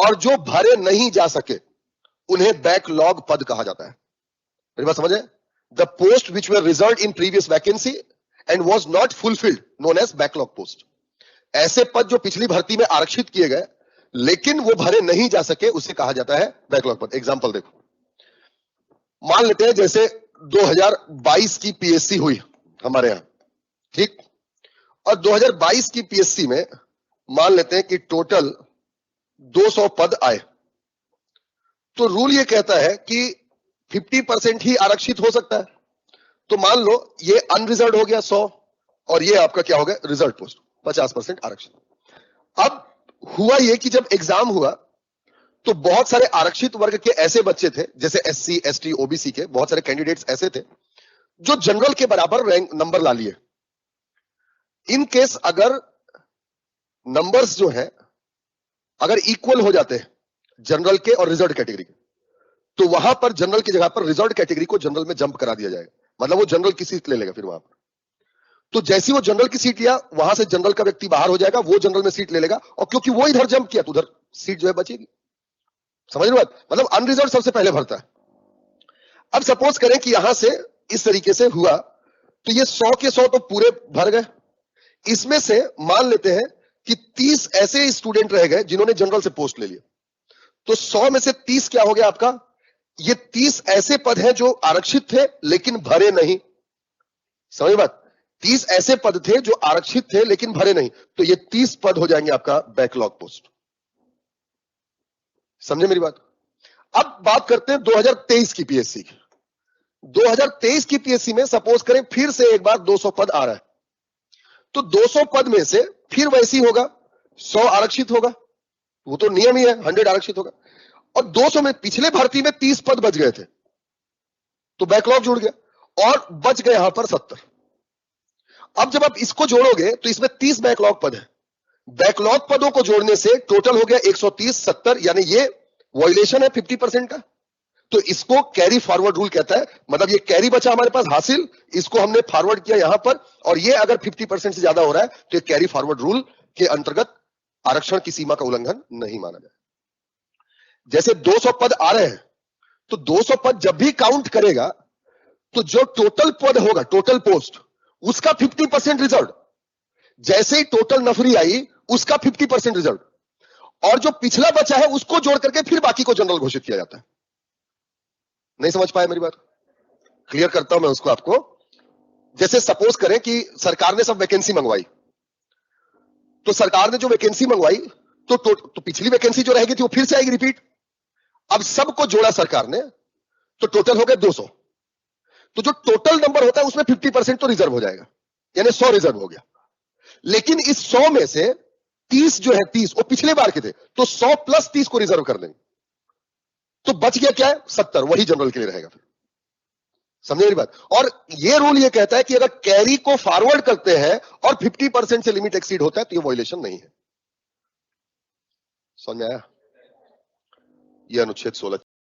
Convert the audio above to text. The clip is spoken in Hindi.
और जो भरे नहीं जा सके उन्हें बैकलॉग पद कहा जाता है। मेरी बात समझे? The post which were reserved in previous vacancy and was not fulfilled known as backlog post. ऐसे पद जो पिछली भर्ती में आरक्षित किए गए लेकिन वो भरे नहीं जा सके उसे कहा जाता है बैकलॉग पद। एग्जांपल देखो, मान लेते हैं जैसे 2022 की पीएससी हुई हमारे यहां, ठीक, और 2022 की पीएससी में मान लेते हैं कि टोटल 200 पद आए, तो रूल ये कहता है कि 50% ही आरक्षित हो सकता है। तो मान लो ये अनरिजर्व हो गया 100 और ये आपका क्या हो गया रिजर्व पोस्ट 50% आरक्षित। अब हुआ ये कि जब एग्जाम हुआ तो बहुत सारे आरक्षित वर्ग के ऐसे बच्चे थे, जैसे एससी एसटी ओबीसी के बहुत सारे कैंडिडेट्स ऐसे थे जो जनरल के बराबर रैंक नंबर ला लिए। इन केस अगर नंबर्स जो है अगर इक्वल हो जाते हैं जनरल के और रिजर्व कैटेगरी के, तो वहां पर जनरल की जगह पर रिजर्व कैटेगरी को जनरल में जंप करा दिया जाएगा, मतलब वो जनरल की सीट ले लेगा फिर वहां पर। तो जैसी वो जनरल की सीट लिया वहां से जनरल का व्यक्ति बाहर हो जाएगा, वो जनरल में सीट ले लेगा, और क्योंकि वो इधर जंप किया तो उधर सीट जो है बचेगी। समझ रहे बात? मतलब अनरिजर्व सबसे पहले भरता है। अब सपोज करें कि यहां से इस तरीके से हुआ तो ये 100 के 100 तो पूरे भर गए। इसमें से मान लेते हैं कि 30 ऐसे स्टूडेंट रह गए जिन्होंने जनरल से पोस्ट ले लिया, तो 100 में से 30 क्या हो गया आपका, ये 30 ऐसे पद हैं जो आरक्षित थे लेकिन भरे नहीं। समझ बात? 30 ऐसे पद थे जो आरक्षित थे लेकिन भरे नहीं, तो ये 30 पद हो जाएंगे आपका बैकलॉग पोस्ट। समझे मेरी बात? अब बात करते हैं 2023 की पीएससी की। 2023 की पीएससी में सपोज करें फिर से एक बार 200 पद आ रहा है, तो 200 पद में से फिर वैसी होगा 100 आरक्षित होगा, वो तो नियम ही है, 100 आरक्षित होगा, और 200 में पिछले भर्ती में 30 पद बच गए थे तो बैकलॉग जुड़ गया और बच गए यहां पर 70। अब जब आप इसको जोड़ोगे तो इसमें 30 बैकलॉग पद है। बैकलॉग पदों को जोड़ने से टोटल हो गया 130 70, यानी ये वायलेशन है 50% का, तो इसको कैरी फॉरवर्ड रूल कहता है। मतलब ये कैरी बचा हमारे पास हासिल, इसको हमने फॉरवर्ड किया यहां पर, और ये अगर 50% से ज्यादा हो रहा है तो ये कैरी फॉरवर्ड रूल के अंतर्गत आरक्षण की सीमा का उल्लंघन नहीं माना जाए। जैसे 200 पद आ रहे हैं तो 200 पद जब भी काउंट करेगा तो जो टोटल पद होगा, टोटल पोस्ट, उसका 50% रिजर्व। जैसे ही टोटल नफरी आई उसका 50% रिजर्व, और जो पिछला बचा है उसको जोड़ करके फिर बाकी को जनरल घोषित किया जाता है। नहीं समझ पाए मेरी बात? क्लियर करता हूं मैं उसको आपको। जैसे सपोज करें कि सरकार ने सब वैकेंसी मंगवाई, तो सरकार ने जो वैकेंसी मंगवाई तो पिछली वैकेंसी जो रहेगी थी वो फिर से आएगी रिपीट। अब सबको जोड़ा सरकार ने तो टोटल हो गए 200, तो जो टोटल नंबर होता है उसमें 50% तो रिजर्व हो जाएगा, यानी 100 रिजर्व हो गया। लेकिन इस 100 में से 30 जो है 30 वो पिछले बार के थे, तो 100 प्लस 30 को रिजर्व कर देंगे, तो बच गया क्या है 70, वही जनरल के लिए रहेगा फिर। समझे मेरी बात? और ये रूल ये कहता है कि अगर कैरी को फॉरवर्ड करते हैं और 50% से लिमिट एक्सीड होता है तो ये वायलेशन नहीं है। समझ में आया? यह अनुच्छेद 16